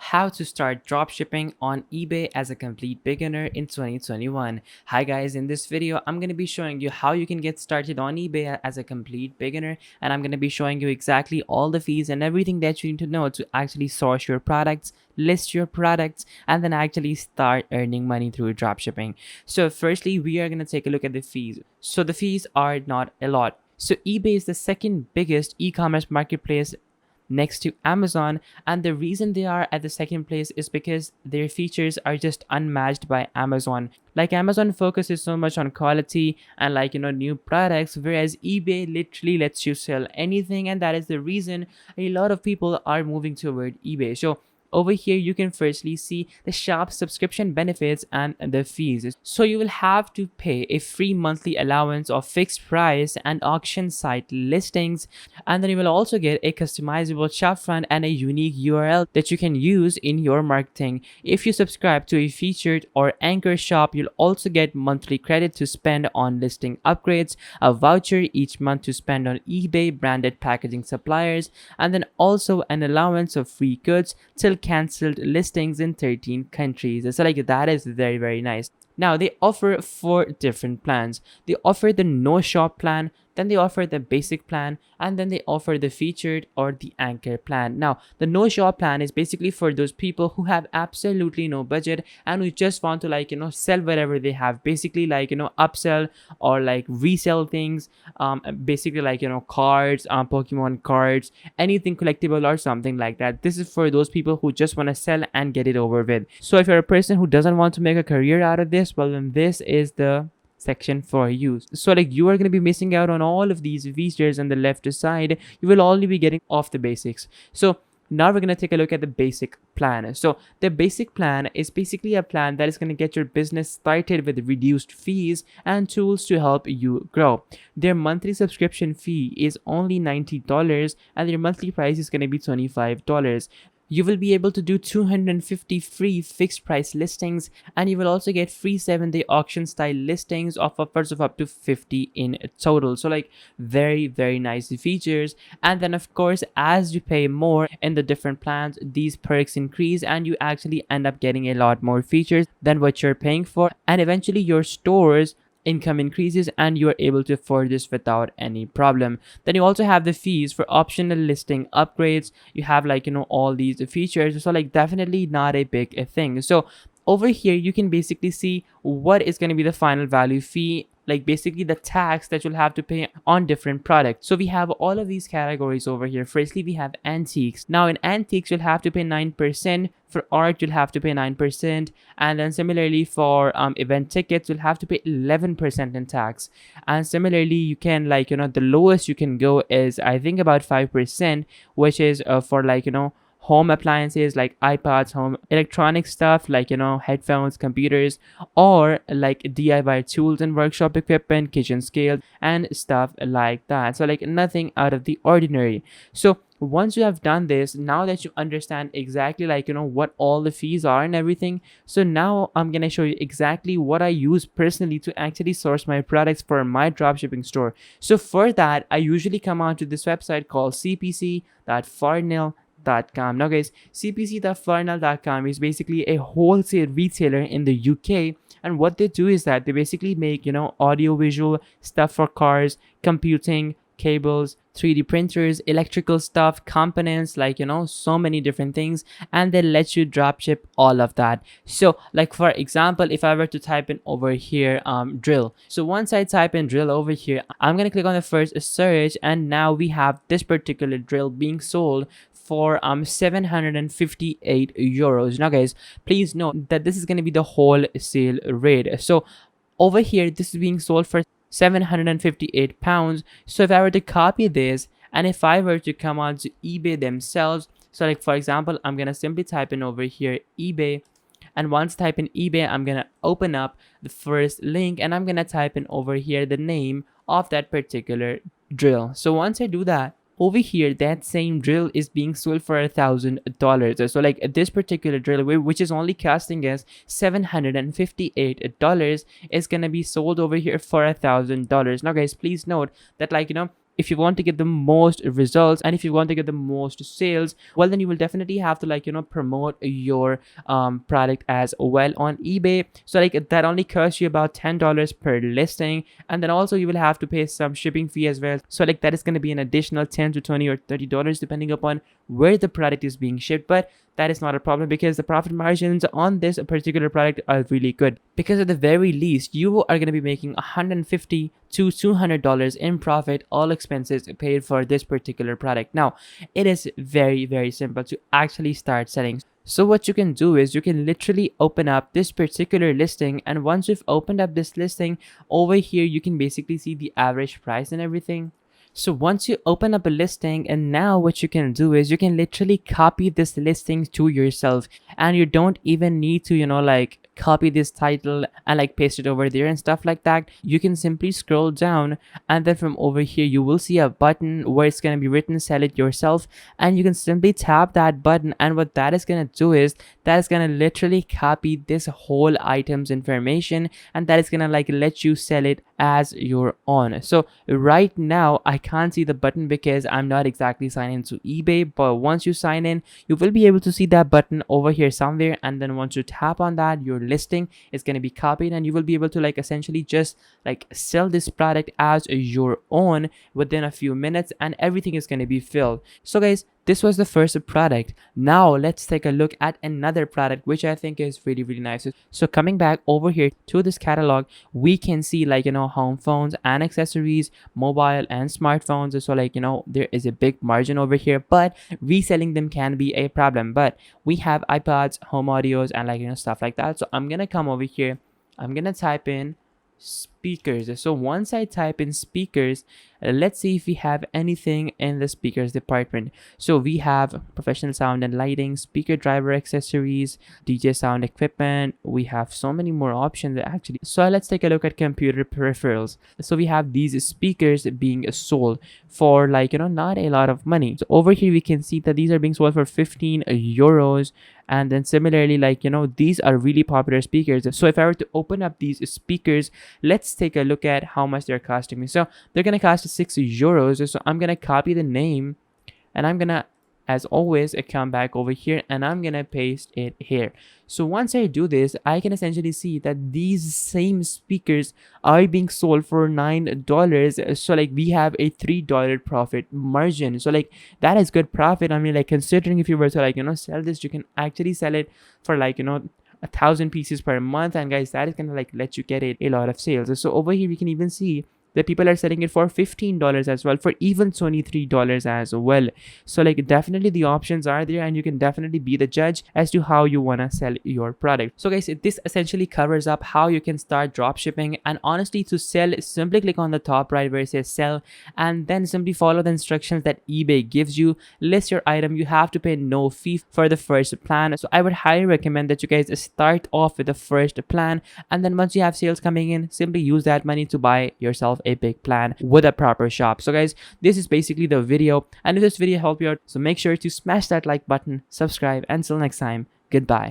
How to start dropshipping on eBay as a complete beginner in 2021. Hi guys, in this video I'm going to be showing you how you can get started on eBay as a complete beginner, and I'm going to be showing you exactly all the fees and everything that you need to know to actually source your products, list your products, and then actually start earning money through dropshipping. So firstly, we are going to take a look at the fees. So the fees are not a lot. So eBay is the second biggest e-commerce marketplace next to Amazon, and the reason they are at the second place is because their features are just unmatched by Amazon. Like Amazon focuses so much on quality and new products, whereas eBay literally lets you sell anything, and that is the reason a lot of people are moving toward eBay. So over here you can firstly see the shop subscription benefits and the fees. So you will have to pay a free monthly allowance of fixed price and auction site listings, and then you will also get a customizable shop front and a unique URL that you can use in your marketing. If you subscribe to a featured or anchor shop, you'll also get monthly credit to spend on listing upgrades, a voucher each month to spend on eBay branded packaging suppliers, and then also an allowance of free goods till cancelled listings in 13 countries. So that is very, very nice. Now they offer 4 different plans. They offer the no shop plan, then they offer the basic plan, and then they offer the featured or the anchor plan. Now the no shop plan is basically for those people who have absolutely no budget and who just want to sell whatever they have, basically upsell or resell things, basically cards, Pokemon cards, anything collectible or something like that. This is for those people who just want to sell and get it over with. So if you're a person who doesn't want to make a career out of this, well, then this is the section for you. So you are going to be missing out on all of these features on the left side. You will only be getting off the basics. So now we're going to take a look at the basic plan. So the basic plan is basically a plan that is going to get your business started with reduced fees and tools to help you grow. Their monthly subscription fee is only $90 and their monthly price is going to be $25. You will be able to do 250 free fixed price listings, and you will also get free 7-day auction style listings of offers of up to 50 in total. So very, very nice features. And then of course, as you pay more in the different plans, these perks increase and you actually end up getting a lot more features than what you're paying for, and eventually your store's income increases and you are able to afford this without any problem. Then you also have the fees for optional listing upgrades. You have all these features, so definitely not a big thing. So over here you can basically see what is going to be the final value fee, basically the tax that you'll have to pay on different products. So we have all of these categories over here. Firstly, we have antiques. Now in antiques you'll have to pay 9%. For art you'll have to pay 9%, and then similarly for event tickets you'll have to pay 11% in tax. And similarly you can the lowest you can go is I think about 5%, which is for home appliances like iPads, home electronic stuff headphones, computers, or DIY tools and workshop equipment, kitchen scale and stuff like that. So nothing out of the ordinary. So once you have done this, now that you understand exactly what all the fees are and everything, so now I'm gonna show you exactly what I use personally to actually source my products for my dropshipping store. So for that, I usually come onto this website called cpc.farnell.com. Now guys, cpc.farnell.com is basically a wholesale retailer in the UK, and what they do is that they basically make audio visual stuff for cars, computing, cables, 3D printers, electrical stuff, components, so many different things, and they let you dropship all of that. So for example, if I were to type in over here drill, so once I type in drill over here, I'm gonna click on the first search, and now we have this particular drill being sold for 758 euros. Now guys, please note that this is going to be the wholesale rate. So over here this is being sold for 758 pounds. So if I were to copy this and if I were to come on to eBay themselves, so for example, I'm gonna simply type in over here eBay, and once type in eBay, I'm gonna open up the first link and I'm gonna type in over here the name of that particular drill. So once I do that, over here that same drill is being sold for $1,000. So this particular drill, which is only costing us $758, is gonna be sold over here for $1,000. Now guys, please note that if you want to get the most results and if you want to get the most sales, well, then you will definitely have to promote your product as well on eBay. So like that only costs you about $10 per listing, and then also you will have to pay some shipping fee as well. So like that is going to be an additional 10 to 20 or $30 depending upon where the product is being shipped. But that is not a problem because the profit margins on this particular product are really good, because at the very least you are going to be making $150 to $200 in profit, all expenses paid, for this particular product. Now it is very simple to actually start selling. So what you can do is you can literally open up this particular listing, and once you've opened up this listing, over here you can basically see the average price and everything. So once you open up a listing, and now what you can do is you can literally copy this listing to yourself, and you don't even need to like copy this title and like paste it over there and stuff like that. You can simply scroll down, and then from over here you will see a button where it's going to be written sell it yourself, and you can simply tap that button, and what that is going to do is that is going to literally copy this whole item's information, and that is going to like let you sell it as your own. So right now I can't see the button because I'm not exactly signed into eBay, but once you sign in you will be able to see that button over here somewhere, and then once you tap on that, your listing is going to be copied, and you will be able to like essentially just like sell this product as your own within a few minutes, and everything is going to be filled. So guys, this was the first product. Now let's take a look at another product which I think is really nice. So coming back over here to this catalog, we can see like home phones and accessories, mobile and smartphones. So like there is a big margin over here, but reselling them can be a problem. But we have iPods, home audios, and like stuff like that. So I'm gonna come over here, I'm gonna type in speakers. So once I type in speakers, let's see if we have anything in the speakers department. So we have professional sound and lighting, speaker driver accessories, DJ sound equipment. We have so many more options actually. So let's take a look at computer peripherals. So we have these speakers being sold for like not a lot of money. So over here we can see that these are being sold for 15 euros. And then similarly, like these are really popular speakers. So if I were to open up these speakers, let's take a look at how much they're costing me. So they're gonna cost 6 euros. So I'm gonna copy the name, and I'm gonna, as always, come back over here, and I'm gonna paste it here. So once I do this, I can essentially see that these same speakers are being sold for $9. So like we have a $3 profit margin. So like that is good profit. I mean, like considering if you were to like sell this, you can actually sell it for like 1,000 pieces per month, and guys, that is gonna like let you get a lot of sales. So over here we can even see that people are selling it for $15 as well, for even $23 as well. So like definitely the options are there, and you can definitely be the judge as to how you want to sell your product. So guys, this essentially covers up how you can start dropshipping. And honestly, to sell, simply click on the top right where it says sell, and then simply follow the instructions that eBay gives you. List your item. You have to pay no fee for the first plan. So I would highly recommend that you guys start off with the first plan, and then once you have sales coming in, simply use that money to buy yourself a big plan with a proper shop. So guys, this is basically the video, and if this video helped you out, so make sure to smash that like button, subscribe, and until next time, goodbye.